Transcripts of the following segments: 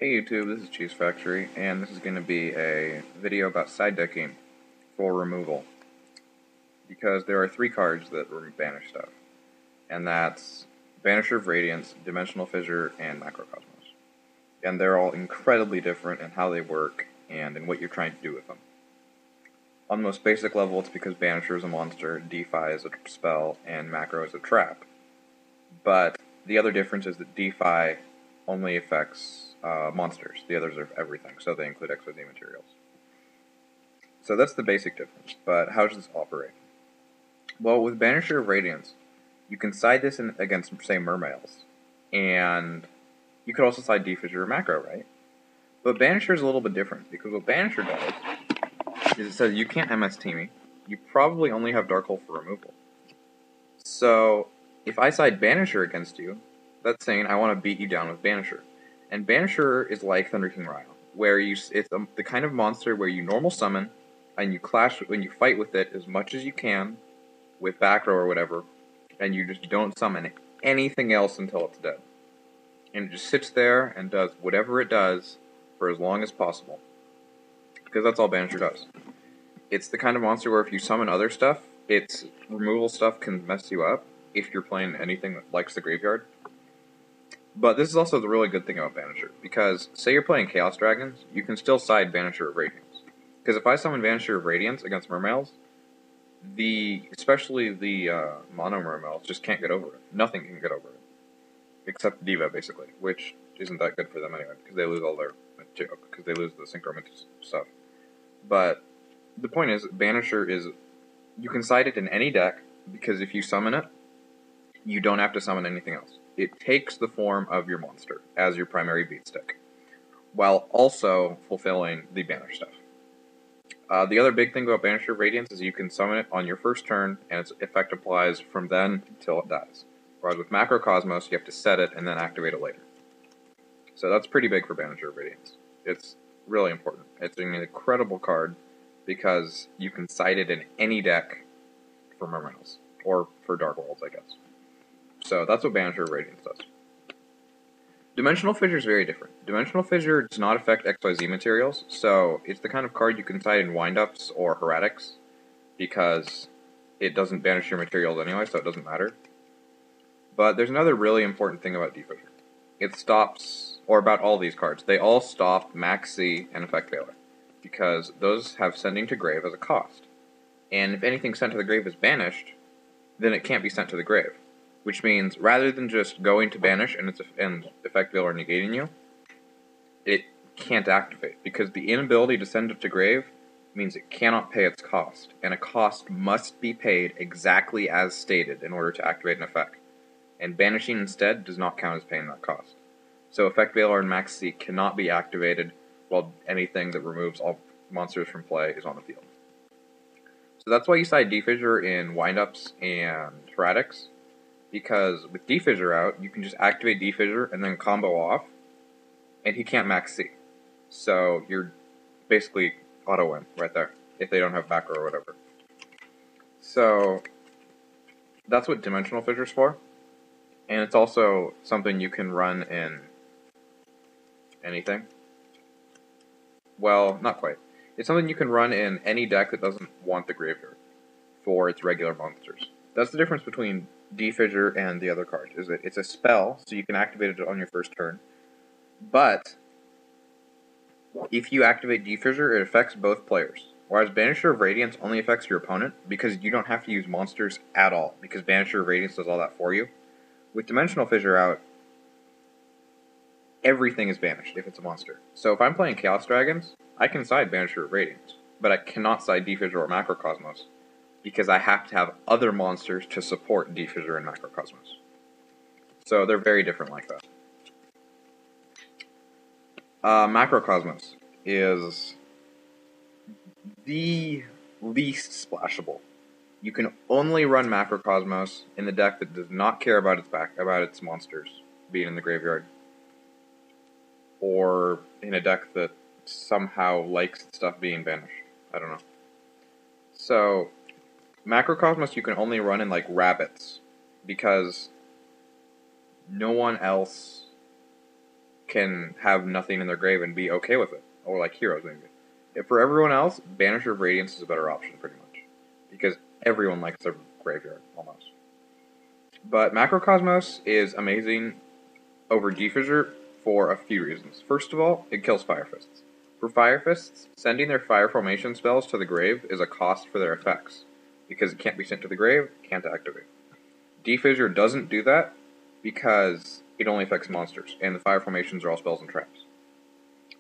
Hey YouTube, this is Cheese Factory, and this is going to be a video about side decking for removal. Because there are three cards that banish stuff, and that's Banisher of Radiance, Dimensional Fissure, and Macrocosmos. And they're all incredibly different in how they work and in what you're trying to do with them. On the most basic level, it's because Banisher is a monster, Defy is a spell, and Macro is a trap. But the other difference is that Defy only affects monsters. The others are everything, so they include XYZ materials. So that's the basic difference, but how does this operate? Well, with Banisher of Radiance, you can side this against, say, mermails, and you could also side Defissure or Macro, right? But Banisher is a little bit different, because what Banisher does is it says you can't MST me, you probably only have Dark Hole for removal. So, if I side Banisher against you, that's saying I want to beat you down with Banisher. And Banisher is like Thunder King Rhino, where it's the kind of monster where you normal summon, and you clash when you fight with it as much as you can, with back row or whatever, and you just don't summon anything else until it's dead. And it just sits there and does whatever it does for as long as possible. Because that's all Banisher does. It's the kind of monster where if you summon other stuff, its removal stuff can mess you up if you're playing anything that likes the graveyard. But this is also the really good thing about Banisher, because say you're playing Chaos Dragons, you can still side Banisher of Radiance. Because if I summon Banisher of Radiance against mermails, especially the mono mermails just can't get over it. Nothing can get over it. Except Diva, basically, which isn't that good for them anyway, because they lose all their because they lose the synchro stuff. But the point is, Banisher is, you can side it in any deck, because if you summon it, you don't have to summon anything else. It takes the form of your monster as your primary beat stick, while also fulfilling the banish stuff. The other big thing about Banisher of Radiance is you can summon it on your first turn, and its effect applies from then until it dies. Whereas with Macrocosmos, you have to set it and then activate it later. So that's pretty big for Banisher of Radiance. It's really important. It's an incredible card, because you can side it in any deck for mermails, or for Dark Worlds, I guess. So that's what Banisher of Radiance does. Dimensional Fissure is very different. Dimensional Fissure does not affect XYZ materials, so it's the kind of card you can side in windups or heretics, because it doesn't banish your materials anyway, so it doesn't matter. But there's another really important thing about Defissure. It stops, or about all these cards, they all stop maxx and Effect Veiler, because those have sending to grave as a cost. And if anything sent to the grave is banished, then it can't be sent to the grave. Which means, rather than just going to banish and Effect Veiler negating you, it can't activate, because the inability to send it to grave means it cannot pay its cost, and a cost must be paid exactly as stated in order to activate an effect. And banishing instead does not count as paying that cost. So Effect Veiler and maxx cannot be activated while anything that removes all monsters from play is on the field. So that's why you side Defissure in windups and heretics, because with Defissure out, you can just activate Defissure and then combo off, and he can't maxx. So you're basically auto-win right there, if they don't have back row or whatever. So that's what Dimensional Fissure is for, and it's also something you can run in anything. Well, not quite. It's something you can run in any deck that doesn't want the graveyard for its regular monsters. That's the difference between Defissure and the other card, is that it's a spell, so you can activate it on your first turn. But if you activate Defissure, it affects both players. Whereas Banisher of Radiance only affects your opponent, because you don't have to use monsters at all, because Banisher of Radiance does all that for you. With Dimensional Fissure out, everything is banished if it's a monster. So if I'm playing Chaos Dragons, I can side Banisher of Radiance, but I cannot side Defissure or Macrocosmos, because I have to have other monsters to support Defissure and Macrocosmos. So they're very different like that. Macrocosmos is the least splashable. You can only run Macrocosmos in the deck that does not care about its monsters being in the graveyard, or in a deck that somehow likes stuff being banished. I don't know. So Macrocosmos you can only run in like rabbits, because no one else can have nothing in their grave and be okay with it, or like heroes maybe. If for everyone else, Banisher of Radiance is a better option pretty much, because everyone likes their graveyard almost. But Macrocosmos is amazing over Fissure for a few reasons. First of all, it kills Fire Fists. For Fire Fists, sending their Fire Formation spells to the grave is a cost for their effects, because it can't be sent to the grave, can't activate. Fissure doesn't do that because it only affects monsters, and the Fire Formations are all spells and traps.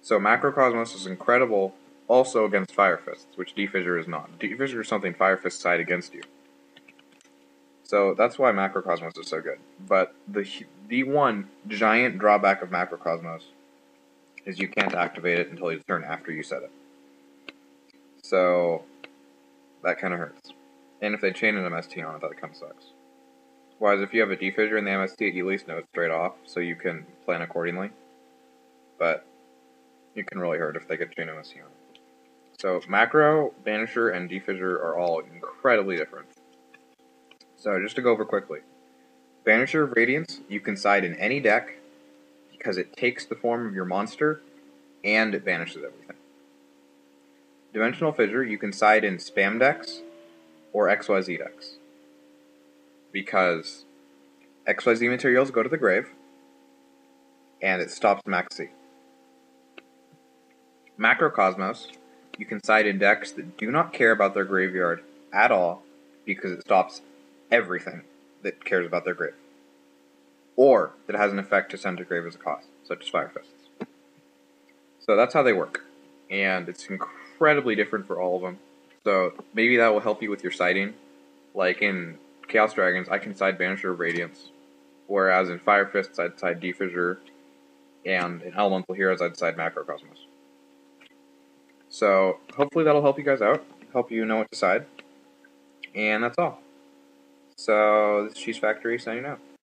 So Macrocosmos is incredible also against Fire Fists, which Fissure is not. Fissure is something Fire Fists side against you. So that's why Macrocosmos is so good. But the one giant drawback of Macrocosmos is you can't activate it until your turn after you set it. So that kind of hurts. And if they chain an MST on it, that kind of sucks. Whereas if you have a Fissure in the MST, you at least know it's straight off, so you can plan accordingly. But it can really hurt if they get chain MST on it. So Macro, Banisher, and Fissure are all incredibly different. So just to go over quickly. Banisher of Radiance, you can side in any deck because it takes the form of your monster and it banishes everything. Dimensional Fissure, you can side in spam decks or XYZ decks because XYZ materials go to the grave and it stops maxx. Macrocosmos, you can side in decks that do not care about their graveyard at all because it stops everything that cares about their grave, or that has an effect to send to grave as a cost, such as Fire Fists. So that's how they work, and it's incredibly different for all of them. So maybe that will help you with your siding. Like in Chaos Dragons, I can side Banisher of Radiance, whereas in Fire Fists I'd side Fissure, and in Elemental Heroes I'd side Macrocosmos. So hopefully that'll help you guys out, help you know what to side, and that's all. So this is Cheese Factory signing out.